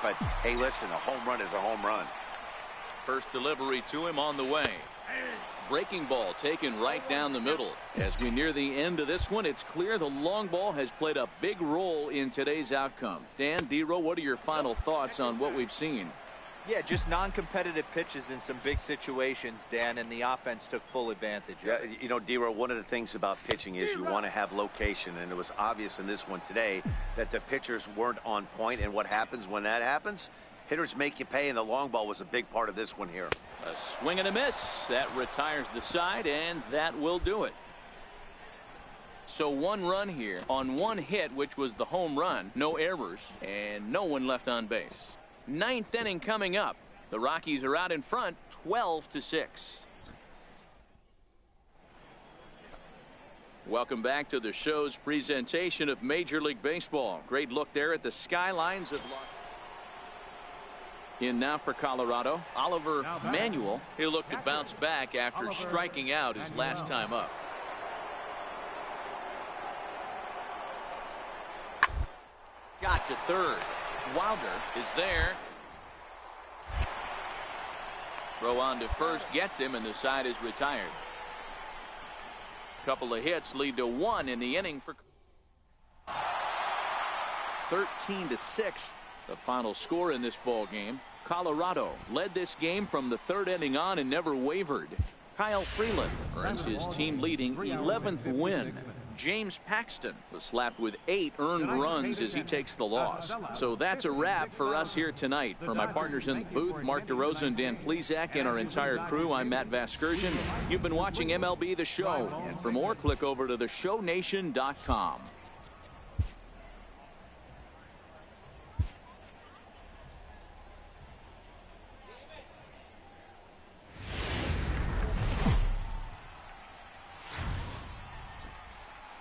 but hey, listen, a home run is a home run. First delivery to him on the way. Breaking ball taken right down the middle. As we near the end of this one, it's clear the long ball has played a big role in today's outcome. Dan, D-Row, what are your final thoughts on what we've seen? Yeah, just non-competitive pitches in some big situations, Dan, and the offense took full advantage of it. You know, D-Row, one of the things about pitching is you want to have location, and it was obvious in this one today that the pitchers weren't on point, and what happens when that happens? Hitters make you pay, and the long ball was a big part of this one here. A swing and a miss. That retires the side, and that will do it. So 1 run here on 1 hit, which was the home run. No errors, and no one left on base. 9th inning coming up. The Rockies are out in front, 12-6. Welcome back to the show's presentation of Major League Baseball. Great look there at the skylines of Los. In now for Colorado, Oliver Manuel. He'll look to bounce back after striking out his last time up. Got to third. Wilder is there. Throw on to first gets him, and the side is retired. Couple of hits lead to 1 in the inning for 13-6. The final score in this ball game. Colorado led this game from the 3rd inning on and never wavered. Kyle Freeland earns his team leading 11th win. James Paxton was slapped with 8 earned runs as he takes the loss. So that's a wrap for us here tonight. For my partners in the booth, Mark DeRosa and Dan Plesac, and our entire crew, I'm Matt Vasgersian. You've been watching MLB The Show. And for more, click over to theshownation.com.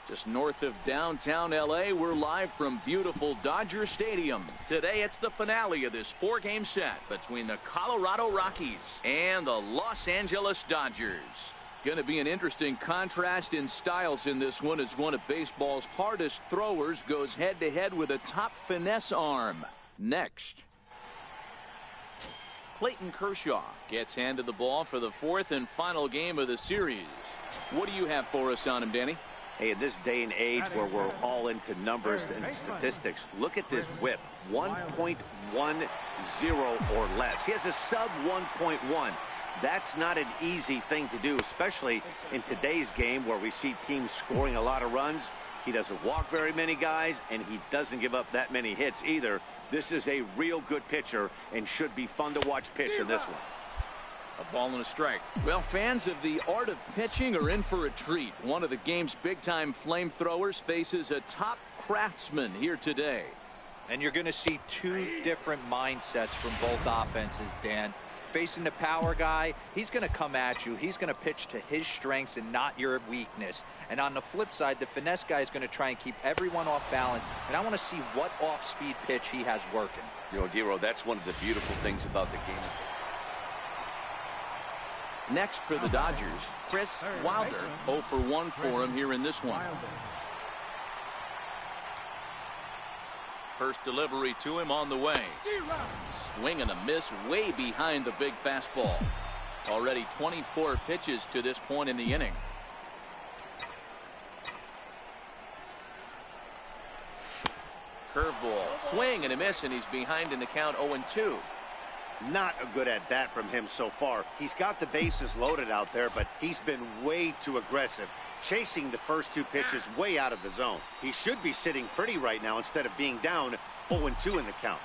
Just north of downtown LA, we're live from beautiful Dodger Stadium. Today it's the finale of this 4-game set between the Colorado Rockies and the Los Angeles Dodgers. Going to be an interesting contrast in styles in this one as one of baseball's hardest throwers goes head-to-head with a top finesse arm. Next, Clayton Kershaw gets handed the ball for the 4th and final game of the series. What do you have for us on him, Danny? Hey, in this day and age where we're all into numbers and statistics, look at this whip, 1.10 or less. He has a sub 1.1. That's not an easy thing to do, especially in today's game where we see teams scoring a lot of runs. He doesn't walk very many guys, and he doesn't give up that many hits either. This is a real good pitcher and should be fun to watch pitch in this one. A ball and a strike. Well, fans of the art of pitching are in for a treat. One of the game's big-time flamethrowers faces a top craftsman here today. And you're going to see 2 different mindsets from both offenses, Dan. Facing the power guy, he's going to come at you. He's going to pitch to his strengths and not your weakness. And on the flip side, the finesse guy is going to try and keep everyone off balance. And I want to see what off-speed pitch he has working. You know, D-Row, that's one of the beautiful things about the game. Next for the Dodgers, Chris Wilder. 0 for 1 for him here in this one. First delivery to him on the way. Swing and a miss way behind the big fastball. Already 24 pitches to this point in the inning. Curveball, swing and a miss, and he's behind in the count 0-2. Not a good at bat from him so far. He's got the bases loaded out there, but he's been way too aggressive, chasing the first 2 pitches way out of the zone. He should be sitting pretty right now instead of being down 0-2 in the count.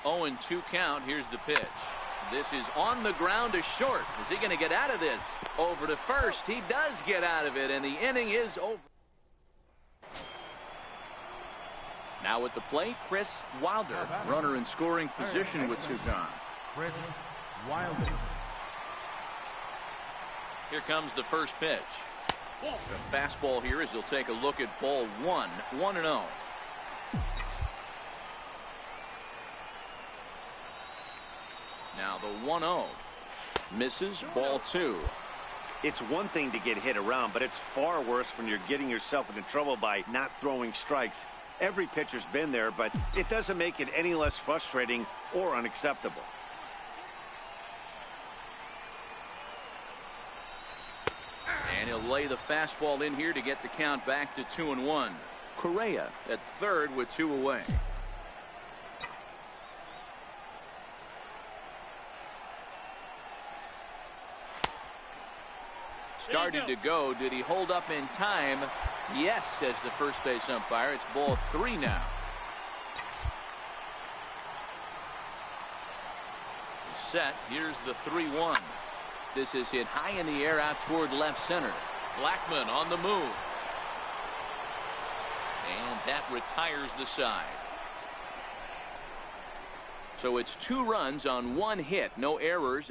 0-2 count. Here's the pitch. This is on the ground to short. Is he going to get out of this? Over to first. He does get out of it, and the inning is over. Now at the plate, Chris Wilder, runner in scoring position with 2 gone. Chris Wilder. Here comes the first pitch. The fastball here as he'll take a look at ball 1, 1-0. Now the 1-0. Misses, ball 2. It's one thing to get hit around, but it's far worse when you're getting yourself into trouble by not throwing strikes. Every pitcher's been there, but it doesn't make it any less frustrating or unacceptable. And he'll lay the fastball in here to get the count back to 2-1. Correa at third with 2 away. Started to go. Did he hold up in time? Yes, says the first base umpire. It's ball 3 now. He's set. Here's the 3-1. This is hit high in the air out toward left center. Blackmon on the move. And that retires the side. So it's 2 runs on 1 hit. No errors.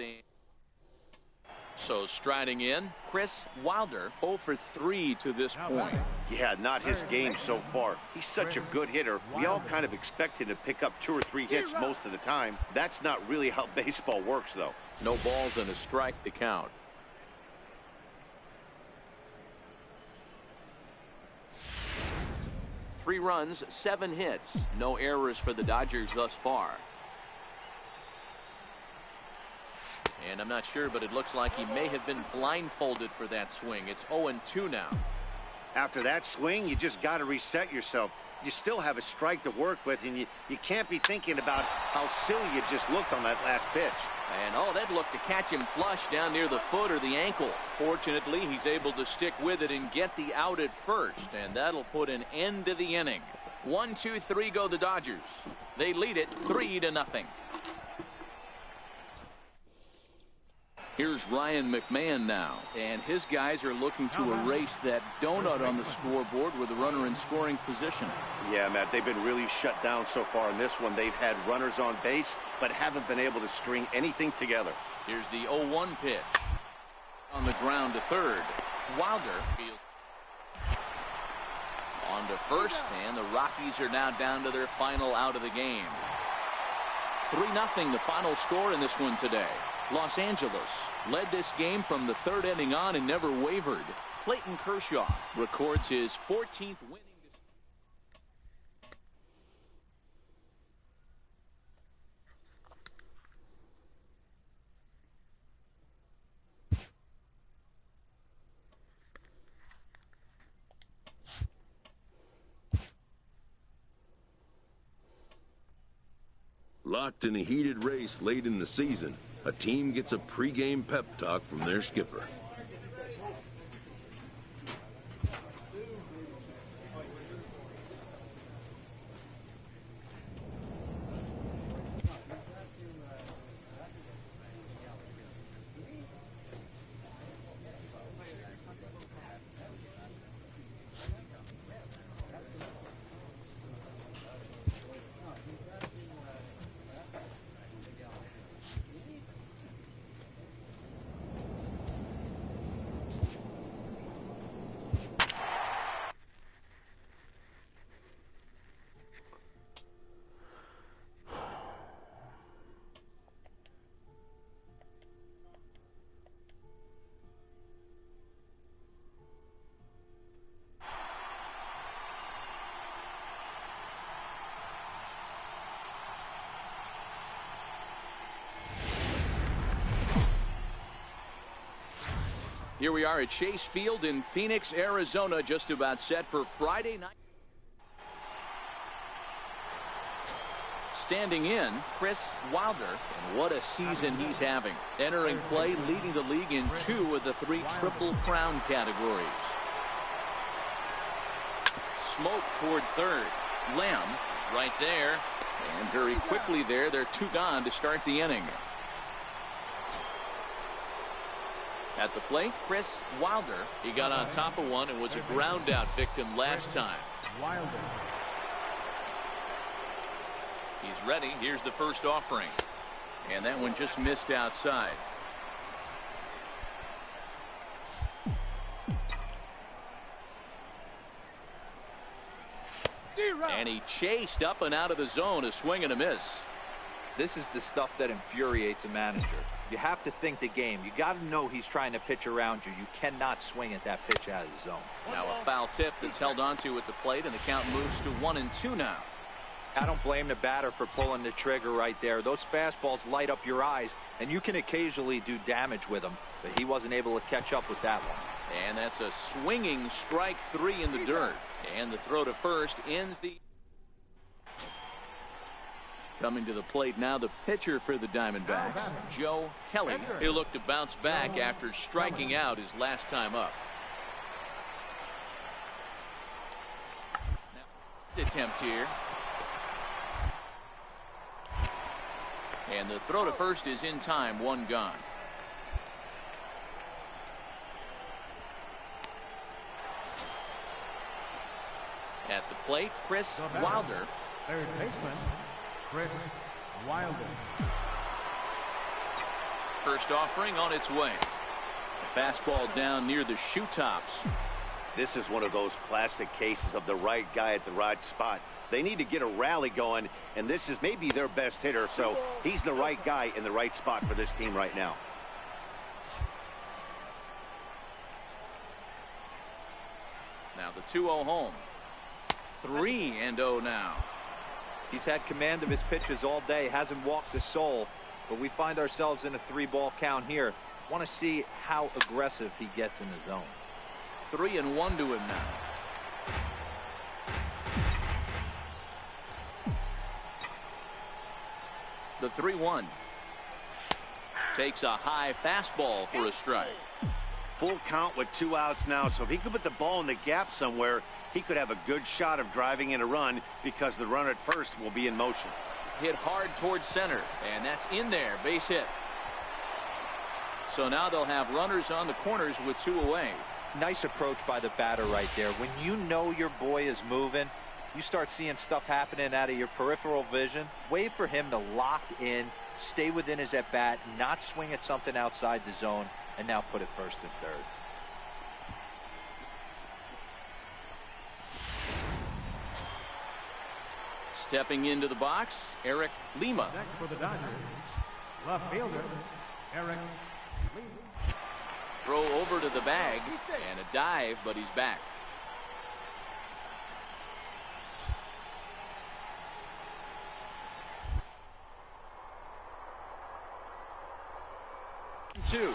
So striding in, Chris Wilder, 0 for 3 to this point. Yeah, not his game so far. He's such a good hitter. We all kind of expect him to pick up 2 or 3 hits most of the time. That's not really how baseball works, though. No balls and a strike to count. Three runs, 7 hits. No errors for the Dodgers thus far. And I'm not sure, but it looks like he may have been blindfolded for that swing. It's 0-2 now. After that swing, you just got to reset yourself. You still have a strike to work with, and you can't be thinking about how silly you just looked on that last pitch. And that looked to catch him flush down near the foot or the ankle. Fortunately, he's able to stick with it and get the out at first, and that'll put an end to the inning. 1, 2, 3 go the Dodgers. They lead it 3-0. Here's Ryan McMahon now, and his guys are looking to erase that donut on the scoreboard with a runner in scoring position. Yeah, Matt, they've been really shut down so far in this one. They've had runners on base, but haven't been able to string anything together. Here's the 0-1 pitch. On the ground to third. Wilder on to first, and the Rockies are now down to their final out of the game. 3-0 the final score in this one today. Los Angeles led this game from the 3rd inning on and never wavered. Clayton Kershaw records his 14th winning. Locked in a heated race late in the season, a team gets a pregame pep talk from their skipper. Here we are at Chase Field in Phoenix, Arizona, just about set for Friday night. Standing in, Chris Wilder, and what a season he's having. Entering play, leading the league in 2 of the 3 Triple Crown categories. Smoke toward third. Lamb is right there, and very quickly there, they're 2 gone to start the inning. At the plate, Chris Wilder. He got on top of one and was a ground out victim last time. Wilder. He's ready. Here's the first offering. And that one just missed outside. And he chased up and out of the zone, a swing and a miss. This is the stuff that infuriates a manager. You have to think the game. You got to know he's trying to pitch around you. You cannot swing at that pitch out of the zone. Now a foul tip that's held onto at the plate, and the count moves to 1-2 now. I don't blame the batter for pulling the trigger right there. Those fastballs light up your eyes, and you can occasionally do damage with them, but he wasn't able to catch up with that one. And that's a swinging strike 3 in the dirt. And the throw to first ends the... Coming to the plate now, the pitcher for the Diamondbacks, Joe Kelly. He'll look to bounce back after striking out his last time up. Now, attempt here. And the throw to first is in time, 1 gone. At the plate, Chris Wilder. Third baseman, Chris Wilder. First offering on its way. A fastball down near the shoe tops. This is one of those classic cases of the right guy at the right spot. They need to get a rally going, and this is maybe their best hitter, so he's the right guy in the right spot for this team right now. Now the 2-0 home. 3-0 now. He's had command of his pitches all day, hasn't walked a soul, but we find ourselves in a 3-ball count here. Want to see how aggressive he gets in the zone. 3-1 to him now. The 3-1 takes a high fastball for a strike. Full count with 2 outs now, so if he could put the ball in the gap somewhere, he could have a good shot of driving in a run because the runner at first will be in motion. Hit hard towards center, and that's in there. Base hit. So now they'll have runners on the corners with 2 away. Nice approach by the batter right there. When you know your boy is moving, you start seeing stuff happening out of your peripheral vision. Wait for him to lock in, stay within his at-bat, not swing at something outside the zone, and now put it first and third. Stepping into the box, Eric Lima. Next for the Dodgers, left fielder, Eric Lima. Throw over to the bag, and a dive, but he's back. Two.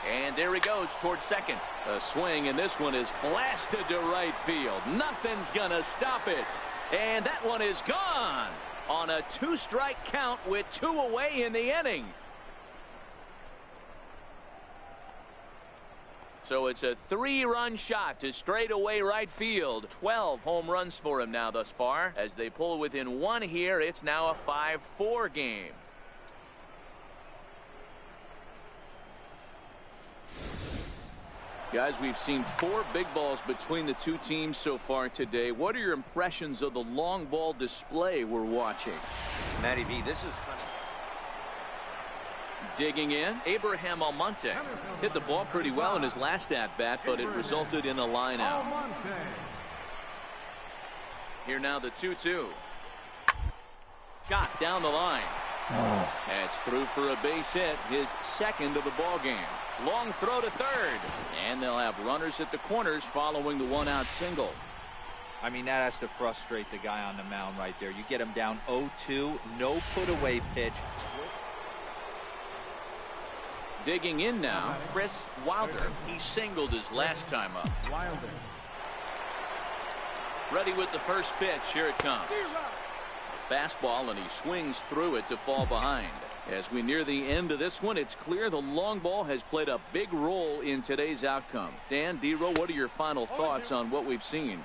And there he goes towards second. A swing, and this one is blasted to right field. Nothing's gonna stop it. And that one is gone on a 2-strike count with 2 away in the inning. So it's a 3-run shot to straightaway right field. 12 home runs for him now thus far. As they pull within 1 here, it's now a 5-4 game. Guys, we've seen 4 big balls between the 2 teams so far today. What are your impressions of the long ball display we're watching? Matty V, this is... Digging in, Abraham Almonte hit the ball pretty well in his last at-bat, but it resulted in a line out. Here now the 2-2. Shot down the line. That's through for a base hit, his second of the ball game. Long throw to third, and they'll have runners at the corners following the 1-out single. I mean, that has to frustrate the guy on the mound right there. You get him down 0-2, no put-away pitch. Digging in now, Chris Wilder. He singled his last time up. Wilder. Ready with the first pitch. Here it comes. A fastball, and he swings through it to fall behind. As we near the end of this one, it's clear the long ball has played a big role in today's outcome. Dan, D-Row, what are your final thoughts on what we've seen?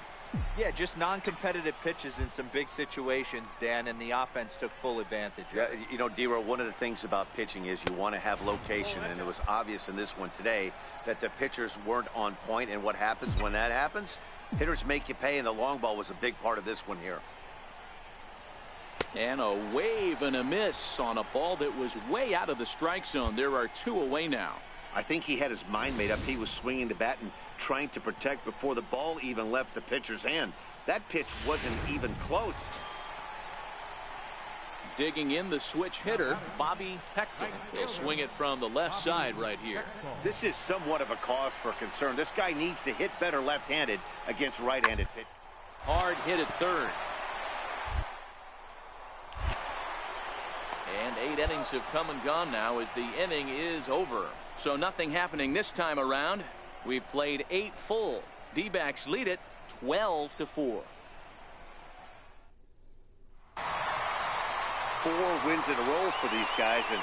Yeah, just non-competitive pitches in some big situations, Dan, and the offense took full advantage of it. Yeah, you know, D-Row, one of the things about pitching is you want to have location, and it was obvious in this one today that the pitchers weren't on point, and what happens when that happens? Hitters make you pay, and the long ball was a big part of this one here. And a wave and a miss on a ball that was way out of the strike zone. There are 2 away now. I think he had his mind made up. He was swinging the bat and trying to protect before the ball even left the pitcher's hand. That pitch wasn't even close. Digging in the switch hitter, Bobby Peckton. He'll swing it from the left side right here. This is somewhat of a cause for concern. This guy needs to hit better left-handed against right-handed pitch. Hard hit at third. And 8 innings have come and gone now as the inning is over. So nothing happening this time around. We've played 8 full. D-backs lead it 12-4. 4 wins in a row for these guys, and